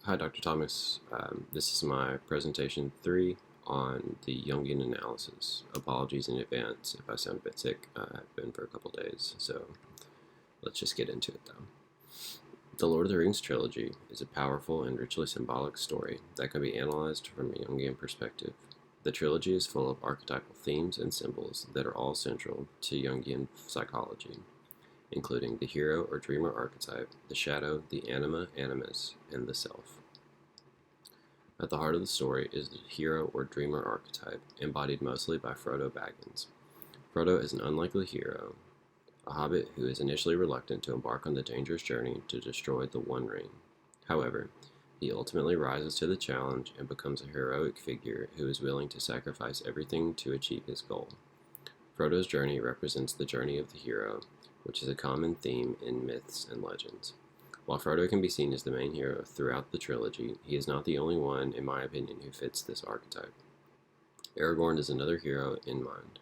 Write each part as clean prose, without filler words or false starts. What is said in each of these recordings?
Hi, Dr. Thomas. This is my presentation 3 on the Jungian analysis. Apologies in advance if I sound a bit sick. I've been for a couple days, so let's just get into it though. The Lord of the Rings trilogy is a powerful and richly symbolic story that can be analyzed from a Jungian perspective. The trilogy is full of archetypal themes and symbols that are all central to Jungian psychology, including the hero or dreamer archetype, the shadow, the anima, animus, and the self. At the heart of the story is the hero or dreamer archetype, embodied mostly by Frodo Baggins. Frodo is an unlikely hero, a hobbit who is initially reluctant to embark on the dangerous journey to destroy the One Ring. However, he ultimately rises to the challenge and becomes a heroic figure who is willing to sacrifice everything to achieve his goal. Frodo's journey represents the journey of the hero, which is a common theme in myths and legends. While Frodo can be seen as the main hero throughout the trilogy, he is not the only one, in my opinion, who fits this archetype. Aragorn is another hero in mind.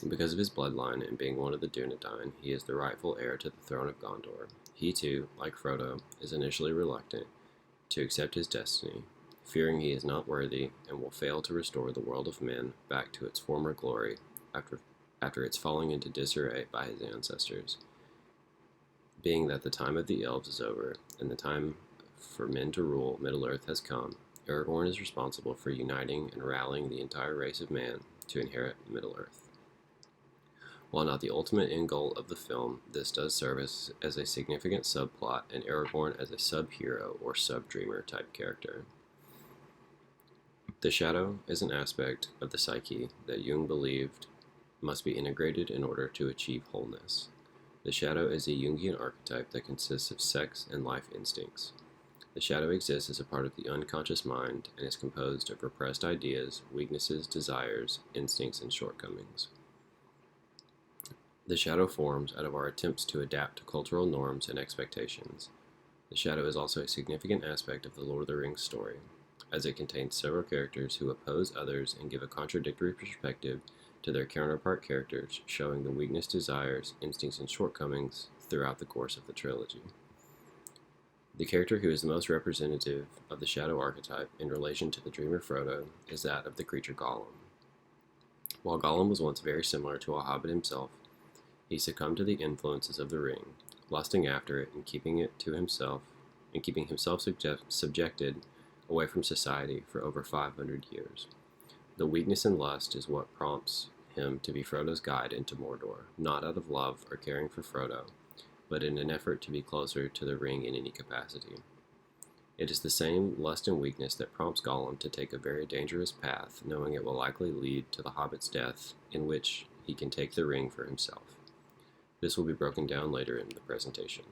Because of his bloodline and being one of the Dunedain, he is the rightful heir to the throne of Gondor. He too, like Frodo, is initially reluctant to accept his destiny, fearing he is not worthy and will fail to restore the world of men back to its former glory after its falling into disarray by his ancestors. Being that the time of the elves is over, and the time for men to rule Middle-earth has come, Aragorn is responsible for uniting and rallying the entire race of man to inherit Middle-earth. While not the ultimate end goal of the film, this does serve as a significant subplot, and Aragorn as a sub-hero or sub-dreamer type character. The shadow is an aspect of the psyche that Jung believed must be integrated in order to achieve wholeness. The shadow is a Jungian archetype that consists of sex and life instincts. The shadow exists as a part of the unconscious mind and is composed of repressed ideas, weaknesses, desires, instincts, and shortcomings. The shadow forms out of our attempts to adapt to cultural norms and expectations. The shadow is also a significant aspect of the Lord of the Rings story, as it contains several characters who oppose others and give a contradictory perspective to their counterpart characters, showing the weakness, desires, instincts, and shortcomings throughout the course of the trilogy. The character who is the most representative of the shadow archetype in relation to the dreamer Frodo is that of the creature Gollum. While Gollum was once very similar to a hobbit himself, he succumbed to the influences of the ring, lusting after it and keeping himself subjected away from society for over 500 years. The weakness and lust is what prompts him to be Frodo's guide into Mordor, not out of love or caring for Frodo, but in an effort to be closer to the ring in any capacity. It is the same lust and weakness that prompts Gollum to take a very dangerous path, knowing it will likely lead to the hobbit's death, in which he can take the ring for himself. This will be broken down later in the presentation.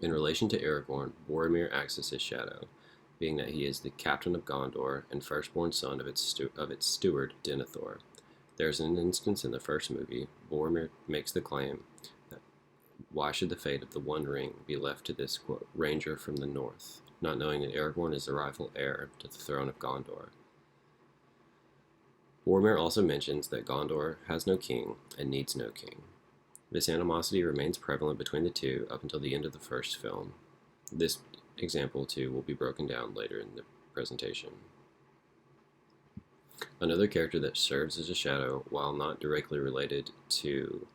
In relation to Aragorn, Boromir acts as his shadow, being that he is the captain of Gondor and firstborn son of its steward, Denethor. There is an instance in the first movie. Boromir makes the claim that why should the fate of the One Ring be left to this, quote, ranger from the north, not knowing that Aragorn is the rightful heir to the throne of Gondor. Boromir also mentions that Gondor has no king and needs no king. This animosity remains prevalent between the two up until the end of the first film. This example, too, will be broken down later in the presentation. Another character that serves as a shadow, while not directly related to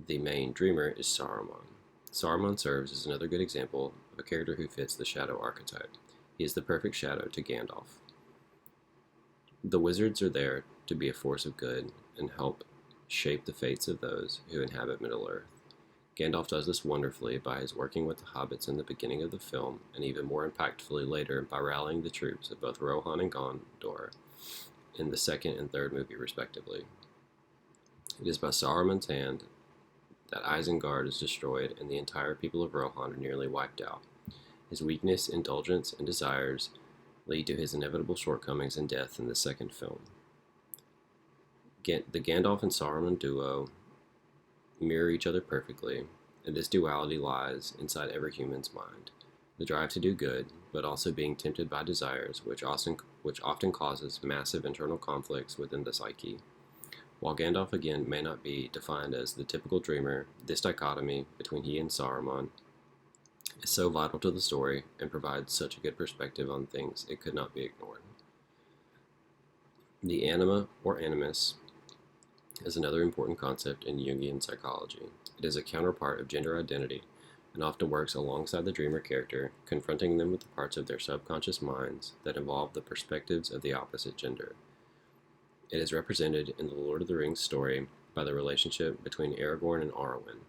the main dreamer, is Saruman. Saruman serves as another good example of a character who fits the shadow archetype. He is the perfect shadow to Gandalf. The wizards are there to be a force of good and help shape the fates of those who inhabit Middle-earth. Gandalf does this wonderfully by his working with the hobbits in the beginning of the film, and even more impactfully later by rallying the troops of both Rohan and Gondor in the second and third movie, respectively. It is by Saruman's hand that Isengard is destroyed and the entire people of Rohan are nearly wiped out. His weakness, indulgence, and desires lead to his inevitable shortcomings and death in the second film. The Gandalf and Saruman duo mirror each other perfectly, and this duality lies inside every human's mind. The drive to do good, but also being tempted by desires, which often causes massive internal conflicts within the psyche. While Gandalf again may not be defined as the typical dreamer, this dichotomy between he and Saruman is so vital to the story and provides such a good perspective on things it could not be ignored. The anima or animus is another important concept in Jungian psychology. It is a counterpart of gender identity and often works alongside the dreamer character, confronting them with the parts of their subconscious minds that involve the perspectives of the opposite gender. It is represented in the Lord of the Rings story by the relationship between Aragorn and Arwen,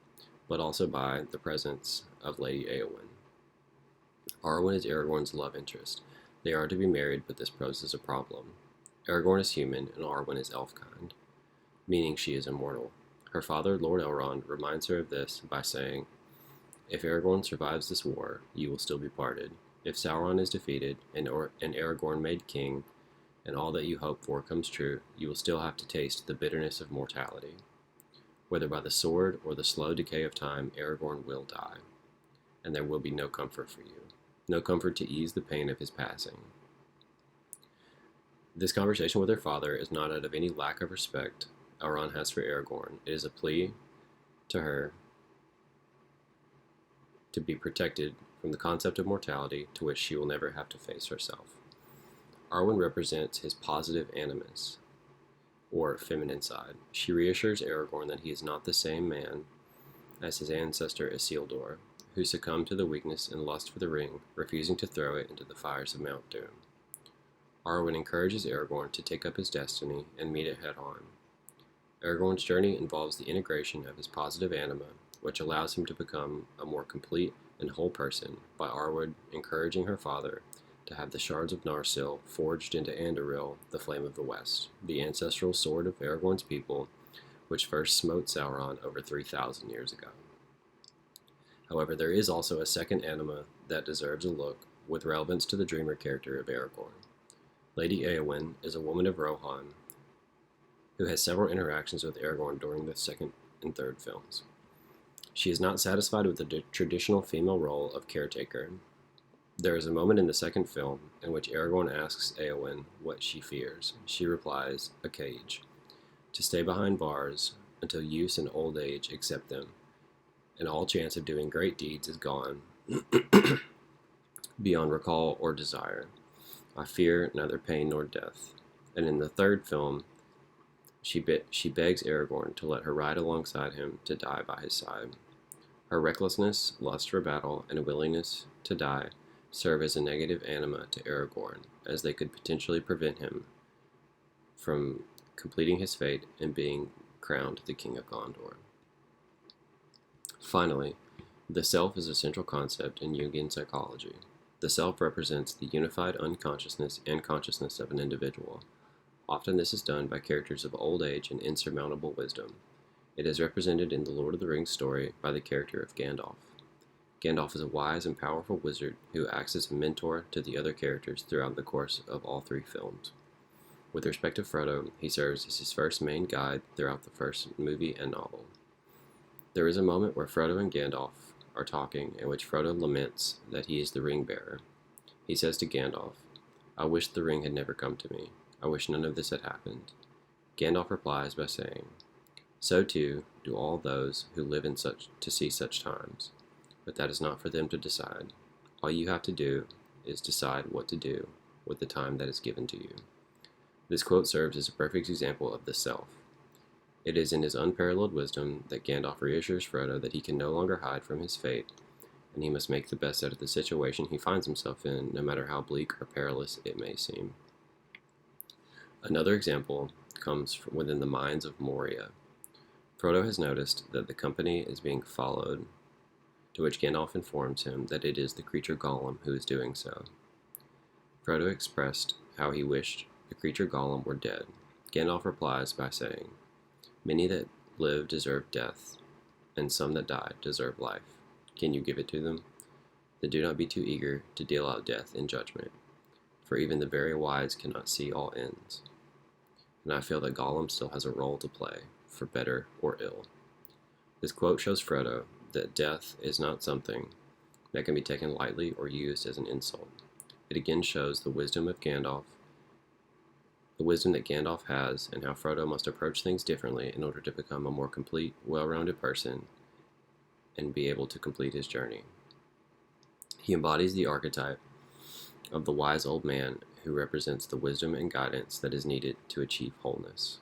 but also by the presence of Lady Eowyn. Arwen is Aragorn's love interest. They are to be married, but this poses a problem. Aragorn is human and Arwen is elfkind, meaning she is immortal. Her father, Lord Elrond, reminds her of this by saying, "If Aragorn survives this war, you will still be parted. If Sauron is defeated and Aragorn made king, and all that you hope for comes true, you will still have to taste the bitterness of mortality. Whether by the sword or the slow decay of time, Aragorn will die, and there will be no comfort for you, no comfort to ease the pain of his passing." This conversation with her father is not out of any lack of respect Elrond has for Aragorn. It is a plea to her to be protected from the concept of mortality to which she will never have to face herself. Arwen represents his positive animus, or feminine side. She reassures Aragorn that he is not the same man as his ancestor Isildur, who succumbed to the weakness and lust for the ring, refusing to throw it into the fires of Mount Doom. Arwen encourages Aragorn to take up his destiny and meet it head-on. Aragorn's journey involves the integration of his positive anima, which allows him to become a more complete and whole person, by Arwen encouraging her father to have the shards of Narsil forged into Anduril, the Flame of the West, the ancestral sword of Aragorn's people, which first smote Sauron over 3,000 years ago. However, there is also a second anima that deserves a look with relevance to the dreamer character of Aragorn. Lady Eowyn is a woman of Rohan who has several interactions with Aragorn during the second and third films. She is not satisfied with the traditional female role of caretaker. There is a moment in the second film in which Aragorn asks Eowyn what she fears. She replies, "A cage. To stay behind bars until use and old age accept them, and all chance of doing great deeds is gone beyond recall or desire. I fear neither pain nor death." And in the third film, she begs Aragorn to let her ride alongside him to die by his side. Her recklessness, lust for battle, and a willingness to die serve as a negative anima to Aragorn, as they could potentially prevent him from completing his fate and being crowned the King of Gondor. Finally, the self is a central concept in Jungian psychology. The self represents the unified unconsciousness and consciousness of an individual. Often this is done by characters of old age and insurmountable wisdom. It is represented in the Lord of the Rings story by the character of Gandalf. Gandalf is a wise and powerful wizard who acts as a mentor to the other characters throughout the course of all three films. With respect to Frodo, he serves as his first main guide throughout the first movie and novel. There is a moment where Frodo and Gandalf are talking in which Frodo laments that he is the ring bearer. He says to Gandalf, "I wish the ring had never come to me. I wish none of this had happened." Gandalf replies by saying, "So too do all those who live to see such times, but that is not for them to decide. All you have to do is decide what to do with the time that is given to you." This quote serves as a perfect example of the self. It is in his unparalleled wisdom that Gandalf reassures Frodo that he can no longer hide from his fate, and he must make the best out of the situation he finds himself in, no matter how bleak or perilous it may seem. Another example comes from within the mines of Moria. Frodo has noticed that the company is being followed, to which Gandalf informs him that it is the creature Gollum who is doing so. Frodo expressed how he wished the creature Gollum were dead. Gandalf replies by saying, "Many that live deserve death, and some that die deserve life. Can you give it to them? Then do not be too eager to deal out death in judgment, for even the very wise cannot see all ends." And I feel that Gollum still has a role to play, for better or ill. This quote shows Frodo that death is not something that can be taken lightly or used as an insult. It again shows the wisdom that Gandalf has, and how Frodo must approach things differently in order to become a more complete, well-rounded person and be able to complete his journey. He embodies the archetype of the wise old man who represents the wisdom and guidance that is needed to achieve wholeness.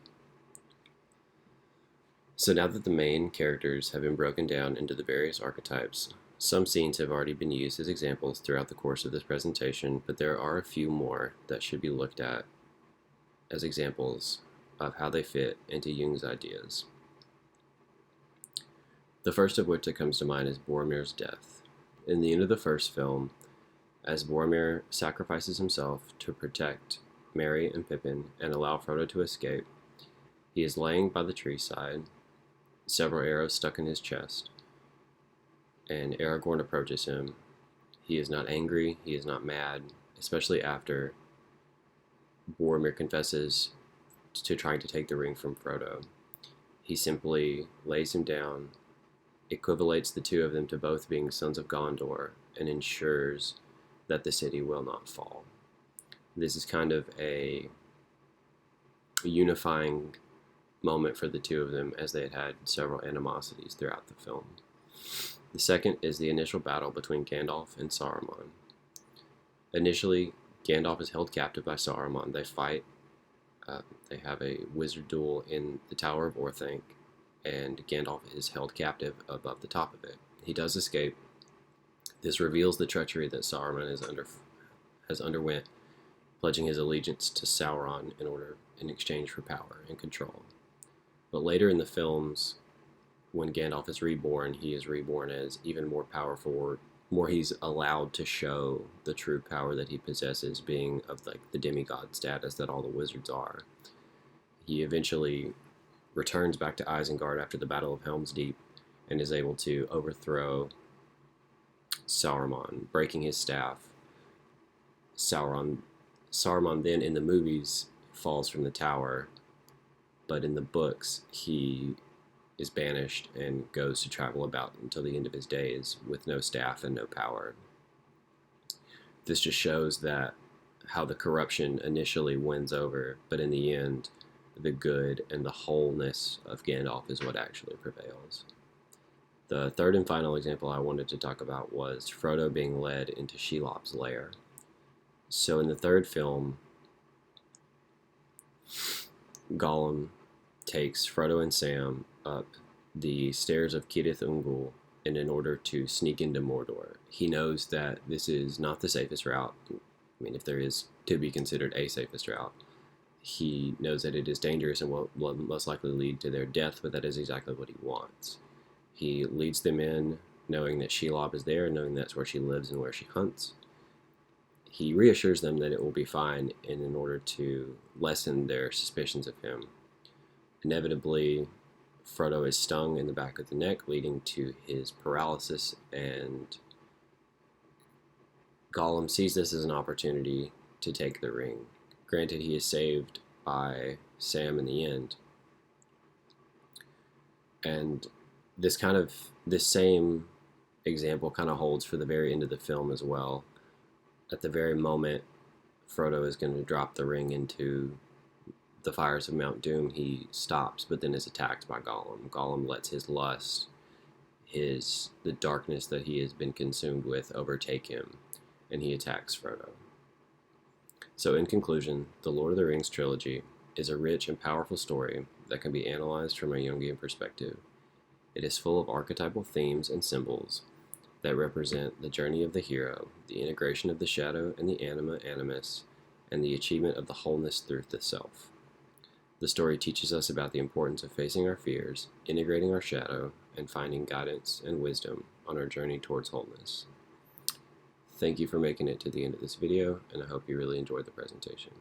So now that the main characters have been broken down into the various archetypes, some scenes have already been used as examples throughout the course of this presentation, but there are a few more that should be looked at as examples of how they fit into Jung's ideas. The first of which that comes to mind is Boromir's death. In the end of the first film, as Boromir sacrifices himself to protect Merry and Pippin and allow Frodo to escape, he is laying by the tree side, several arrows stuck in his chest, and Aragorn approaches him. He is not angry, he is not mad, especially after Boromir confesses to trying to take the ring from Frodo. He simply lays him down, equivalates the two of them to both being sons of Gondor, and ensures that the city will not fall. This is kind of a unifying moment for the two of them, as they had had several animosities throughout the film. The second is the initial battle between Gandalf and Saruman. Initially, Gandalf is held captive by Saruman. They fight. They have a wizard duel in the Tower of Orthanc, and Gandalf is held captive above the top of it. He does escape. This reveals the treachery that Saruman has underwent, pledging his allegiance to Sauron in exchange for power and control. But later in the films, when Gandalf is reborn, he is reborn as even more powerful, more he's allowed to show the true power that he possesses, being of like the demigod status that all the wizards are. He eventually returns back to Isengard after the Battle of Helm's Deep and is able to overthrow Saruman, breaking his staff. Saruman then in the movies falls from the tower, but in the books he is banished and goes to travel about until the end of his days with no staff and no power. This just shows that how the corruption initially wins over, but in the end, the good and the wholeness of Gandalf is what actually prevails. The third and final example I wanted to talk about was Frodo being led into Shelob's lair. So in the third film, Gollum takes Frodo and Sam up the stairs of Cirith Ungol in order to sneak into Mordor. He knows that this is not the safest route. I mean, if there is to be considered a safest route, he knows that it is dangerous and will most likely lead to their death, but that is exactly what he wants. He leads them in knowing that Shelob is there, knowing that's where she lives and where she hunts. He reassures them that it will be fine, and in order to lessen their suspicions of him, inevitably, Frodo is stung in the back of the neck, leading to his paralysis, and Gollum sees this as an opportunity to take the ring. Granted, he is saved by Sam in the end. And this same example kind of holds for the very end of the film as well. At the very moment Frodo is going to drop the ring into the fires of Mount Doom, he stops, but then is attacked by Gollum. Gollum lets his lust, the darkness that he has been consumed with, overtake him, and he attacks Frodo. So in conclusion, the Lord of the Rings trilogy is a rich and powerful story that can be analyzed from a Jungian perspective. It is full of archetypal themes and symbols that represent the journey of the hero, the integration of the shadow and the anima animus, and the achievement of the wholeness through the self. The story teaches us about the importance of facing our fears, integrating our shadow, and finding guidance and wisdom on our journey towards wholeness. Thank you for making it to the end of this video, and I hope you really enjoyed the presentation.